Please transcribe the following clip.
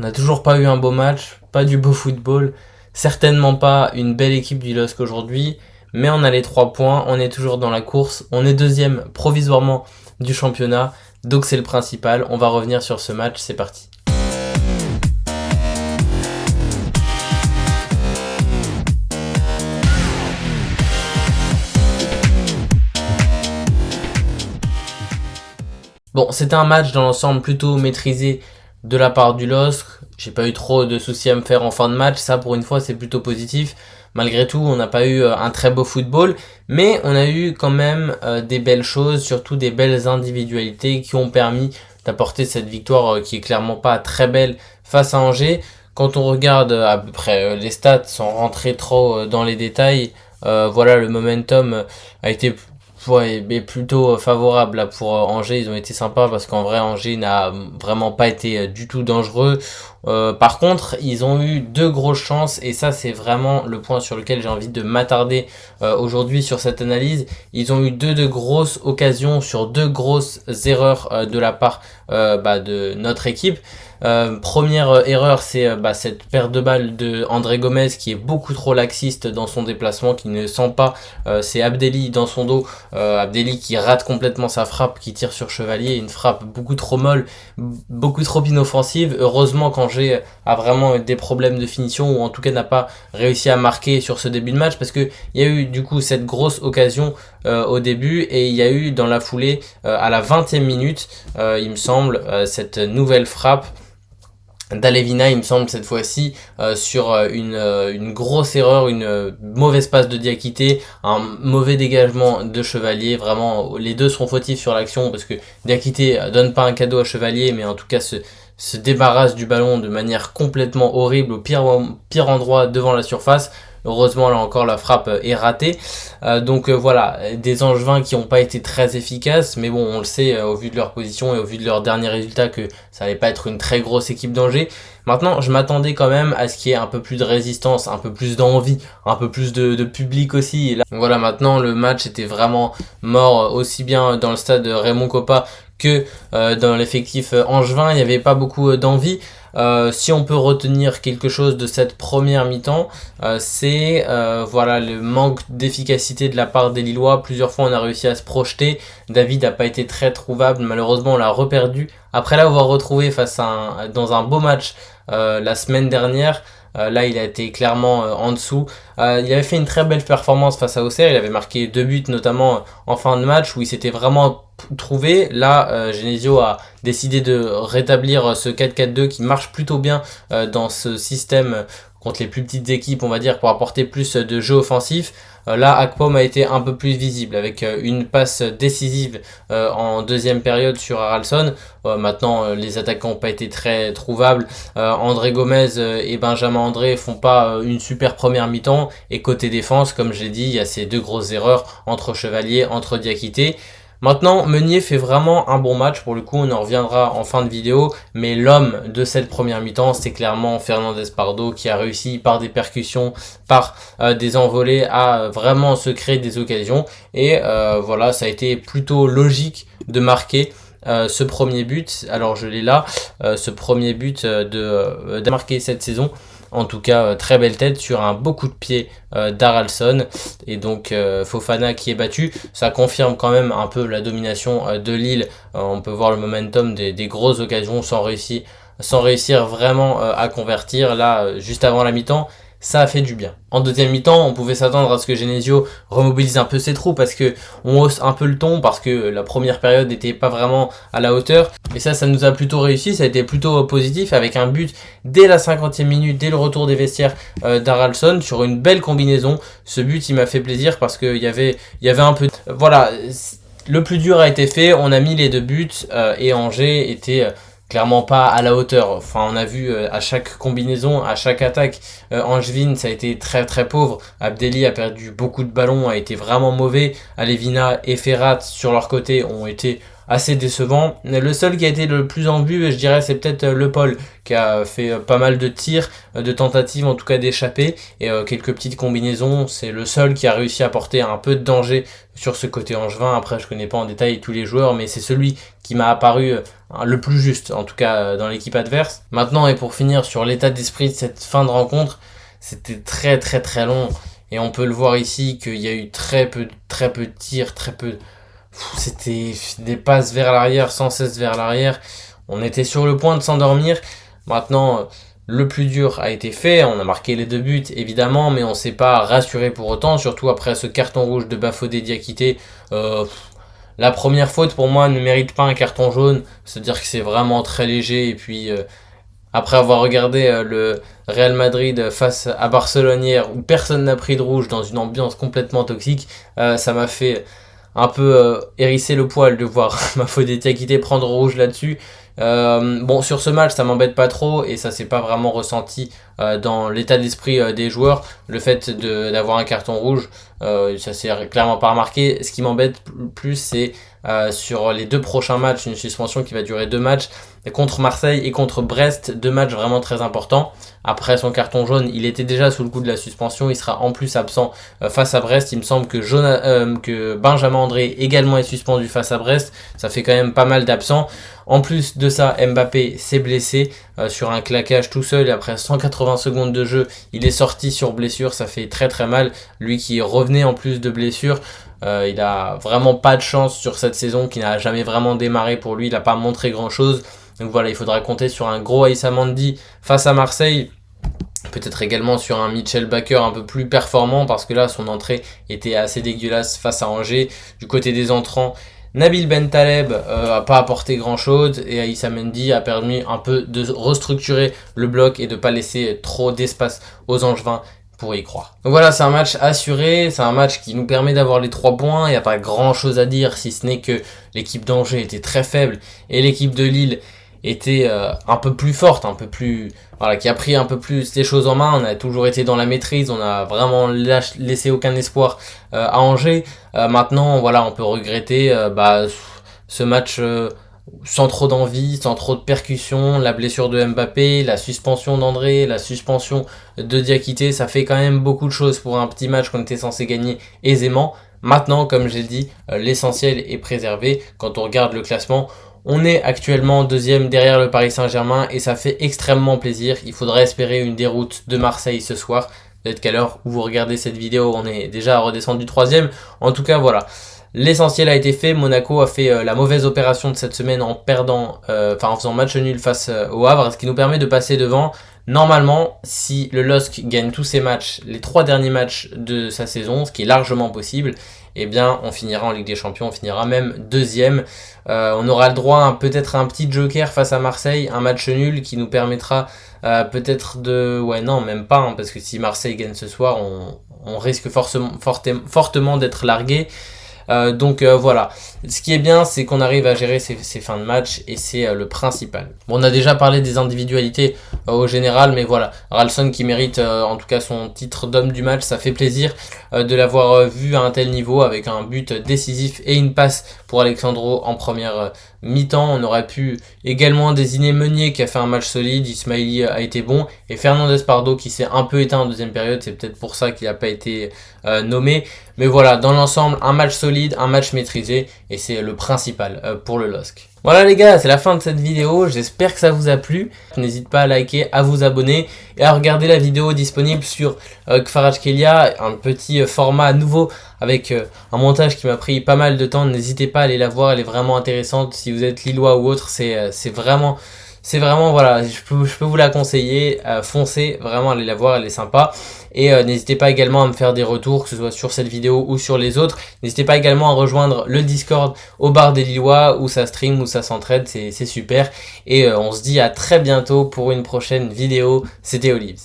On n'a toujours pas eu un beau match, pas du beau football, certainement pas une belle équipe du LOSC aujourd'hui, mais on a les 3 points, on est toujours dans la course, on est deuxième provisoirement du championnat, donc c'est le principal. On va revenir sur ce match, c'est parti. Bon, c'était un match dans l'ensemble plutôt maîtrisé de la part du LOSC. J'ai pas eu trop de soucis à me faire en fin de match. Ça, pour une fois, c'est plutôt positif. Malgré tout, on n'a pas eu un très beau football, mais on a eu quand même des belles choses, surtout des belles individualités qui ont permis d'apporter cette victoire qui est clairement pas très belle face à Angers. Quand on regarde à peu près les stats sans rentrer trop dans les détails, voilà, le momentum a été plutôt favorable là, pour Angers. Ils ont été sympas parce qu'en vrai Angers n'a vraiment pas été du tout dangereux. Par contre, ils ont eu 2 grosses chances et ça c'est vraiment le point sur lequel j'ai envie de m'attarder aujourd'hui sur cette analyse. Ils ont eu deux grosses occasions sur 2 grosses erreurs de la part de notre équipe. Première erreur, c'est cette perte de balle de André Gomez qui est beaucoup trop laxiste dans son déplacement, qui ne sent pas. C'est Abdelli dans son dos, Abdelli qui rate complètement sa frappe, qui tire sur Chevalier, une frappe beaucoup trop molle, beaucoup trop inoffensive. Heureusement qu'Angers a vraiment des problèmes de finition, ou en tout cas n'a pas réussi à marquer sur ce début de match, parce que il y a eu du coup cette grosse occasion au début, et il y a eu dans la foulée à la 20e minute, il me semble, cette nouvelle frappe d'Alevina, il me semble, cette fois-ci, sur une grosse erreur, une mauvaise passe de Diakité, un mauvais dégagement de Chevalier. Vraiment, les deux sont fautifs sur l'action, parce que Diakité donne pas un cadeau à Chevalier, mais en tout cas se débarrasse du ballon de manière complètement horrible, au pire endroit devant la surface. Heureusement, là encore, la frappe est ratée. Voilà, des Angevins qui n'ont pas été très efficaces, mais bon, on le sait au vu de leur position et au vu de leurs derniers résultats que ça allait pas être une très grosse équipe d'Angers. Maintenant, je m'attendais quand même à ce qu'il y ait un peu plus de résistance, un peu plus d'envie, un peu plus de public aussi. Et là, voilà, maintenant, le match était vraiment mort, aussi bien dans le stade Raymond Kopa que dans l'effectif angevin. Il n'y avait pas beaucoup d'envie. Si on peut retenir quelque chose de cette première mi-temps, c'est le manque d'efficacité de la part des Lillois. Plusieurs fois on a réussi à se projeter. David n'a pas été très trouvable, malheureusement on l'a reperdu. Après l'avoir retrouvé dans un beau match la semaine dernière, là il a été clairement en dessous. Il avait fait une très belle performance face à Auxerre, il avait marqué 2 buts notamment en fin de match où il s'était vraiment trouvé. Là Genesio a décidé de rétablir ce 4-4-2 qui marche plutôt bien dans ce système contre les plus petites équipes, on va dire, pour apporter plus de jeu offensif. Là, Akpom a été un peu plus visible avec une passe décisive en deuxième période sur Haralson. Maintenant, les attaquants n'ont pas été très trouvables. André Gomez et Benjamin André font pas une super première mi-temps. Et côté défense, comme je l'ai dit, il y a ces 2 grosses erreurs entre Chevalier, entre Diakité. Maintenant, Meunier fait vraiment un bon match. Pour le coup, on en reviendra en fin de vidéo. Mais l'homme de cette première mi-temps, c'est clairement Fernandez Pardo qui a réussi par des percussions, par des envolées à vraiment se créer des occasions. Et voilà, ça a été plutôt logique de marquer ce premier but. Alors je l'ai là, ce premier but de marquer cette saison. En tout cas, très belle tête sur un beau coup de pied d'Haralson. Et donc Fofana qui est battu. Ça confirme quand même un peu la domination de Lille. On peut voir le momentum des grosses occasions sans réussir vraiment à convertir. Là, juste avant la mi-temps, ça a fait du bien. En deuxième mi-temps, on pouvait s'attendre à ce que Genesio remobilise un peu ses troupes parce que on hausse un peu le ton, parce que la première période n'était pas vraiment à la hauteur. Et ça nous a plutôt réussi, ça a été plutôt positif avec un but dès la 50e minute, dès le retour des vestiaires d'Haralson sur une belle combinaison. Ce but, il m'a fait plaisir parce qu'il y avait un peu... Voilà, le plus dur a été fait, on a mis les 2 buts et Angers était... clairement pas à la hauteur. Enfin, on a vu à chaque combinaison, à chaque attaque, Angevin, ça a été très très pauvre. Abdelli a perdu beaucoup de ballons, a été vraiment mauvais. Alevina et Ferrat sur leur côté ont été assez décevant. Le seul qui a été le plus en vue, je dirais, c'est peut-être Le Paul, qui a fait pas mal de tirs, de tentatives en tout cas d'échapper, et quelques petites combinaisons. C'est le seul qui a réussi à apporter un peu de danger sur ce côté angevin. Après, je connais pas en détail tous les joueurs, mais c'est celui qui m'a apparu le plus juste, en tout cas dans l'équipe adverse. Maintenant, et pour finir sur l'état d'esprit de cette fin de rencontre, c'était très long, et on peut le voir ici qu'il y a eu très peu de tirs, c'était des passes vers l'arrière, sans cesse vers l'arrière. On était sur le point de s'endormir. Maintenant, le plus dur a été fait. On a marqué les 2 buts, évidemment, mais on s'est pas rassuré pour autant, surtout après ce carton rouge de Bafodé Diakité. La première faute, pour moi, ne mérite pas un carton jaune. C'est-à-dire que c'est vraiment très léger. Et puis, après avoir regardé le Real Madrid face à Barcelone hier, où personne n'a pris de rouge dans une ambiance complètement toxique, ça m'a fait un peu hérisser le poil de voir Bafodé Diakité prendre rouge là-dessus. Bon, sur ce match, ça m'embête pas trop et ça s'est pas vraiment ressenti dans l'état d'esprit des joueurs. Le fait d'avoir un carton rouge, ça s'est clairement pas remarqué. Ce qui m'embête plus, c'est sur les 2 prochains matchs, une suspension qui va durer 2 matchs contre Marseille et contre Brest, 2 matchs vraiment très importants. Après son carton jaune, il était déjà sous le coup de la suspension, il sera en plus absent face à Brest. Il me semble que Benjamin André également est suspendu face à Brest, ça fait quand même pas mal d'absents. En plus de ça, Mbappé s'est blessé sur un claquage tout seul et après 180 secondes de jeu, il est sorti sur blessure, ça fait très mal. Lui qui revenait en plus de blessure, il a vraiment pas de chance sur cette saison qui n'a jamais vraiment démarré pour lui, il n'a pas montré grand chose. Donc voilà, il faudra compter sur un gros Aïssa Mandi face à Marseille. Peut-être également sur un Mitchell Baker un peu plus performant parce que là son entrée était assez dégueulasse face à Angers. Du côté des entrants, Nabil Bentaleb a pas apporté grand chose et Aïssa Mendy a permis un peu de restructurer le bloc et de pas laisser trop d'espace aux Angevins pour y croire. Donc voilà, c'est un match assuré, c'est un match qui nous permet d'avoir les 3 points, il n'y a pas grand chose à dire si ce n'est que l'équipe d'Angers était très faible et l'équipe de Lille était un peu plus forte, un peu plus, voilà, qui a pris un peu plus les choses en main. On a toujours été dans la maîtrise, on a vraiment laissé aucun espoir à Angers. Maintenant, voilà, on peut regretter ce match sans trop d'envie, sans trop de percussion, la blessure de Mbappé, la suspension d'André, la suspension de Diakité, ça fait quand même beaucoup de choses pour un petit match qu'on était censé gagner aisément. Maintenant, comme j'ai dit, l'essentiel est préservé. Quand on regarde le classement, on est actuellement 2e derrière le Paris Saint-Germain et ça fait extrêmement plaisir. Il faudra espérer une déroute de Marseille ce soir. Peut-être qu'à l'heure où vous regardez cette vidéo, on est déjà redescendu 3e. En tout cas, voilà. L'essentiel a été fait. Monaco a fait la mauvaise opération de cette semaine en perdant, en faisant match nul face au Havre, ce qui nous permet de passer devant. Normalement, si le LOSC gagne tous ses matchs, les 3 derniers matchs de sa saison, ce qui est largement possible, eh bien, on finira en Ligue des Champions, on finira même 2e. On aura le droit à peut-être un petit joker face à Marseille, un match nul qui nous permettra peut-être de... Ouais, non, même pas, hein, parce que si Marseille gagne ce soir, on risque fortement d'être largué. Donc voilà, ce qui est bien, c'est qu'on arrive à gérer ces fins de match et c'est le principal. Bon, on a déjà parlé des individualités au général, mais voilà, Ralston qui mérite en tout cas son titre d'homme du match, ça fait plaisir de l'avoir vu à un tel niveau avec un but décisif et une passe pour Alexandro en première mi-temps. On aurait pu également désigner Meunier qui a fait un match solide, Ismaili a été bon et Fernandez Pardo qui s'est un peu éteint en deuxième période, c'est peut-être pour ça qu'il n'a pas été nommé. Mais voilà, dans l'ensemble, un match solide, un match maîtrisé et c'est le principal pour le LOSC. Voilà les gars, c'est la fin de cette vidéo, j'espère que ça vous a plu. N'hésitez pas à liker, à vous abonner et à regarder la vidéo disponible sur Kvaratskhelia, un petit format nouveau avec un montage qui m'a pris pas mal de temps. N'hésitez pas à aller la voir, elle est vraiment intéressante. Si vous êtes lillois ou autre, c'est vraiment voilà, je peux vous la conseiller, foncez, vraiment allez la voir, elle est sympa. Et n'hésitez pas également à me faire des retours, que ce soit sur cette vidéo ou sur les autres. N'hésitez pas également à rejoindre le Discord au bar des Lillois où ça stream, où ça s'entraide, c'est super. Et on se dit à très bientôt pour une prochaine vidéo. C'était Olives.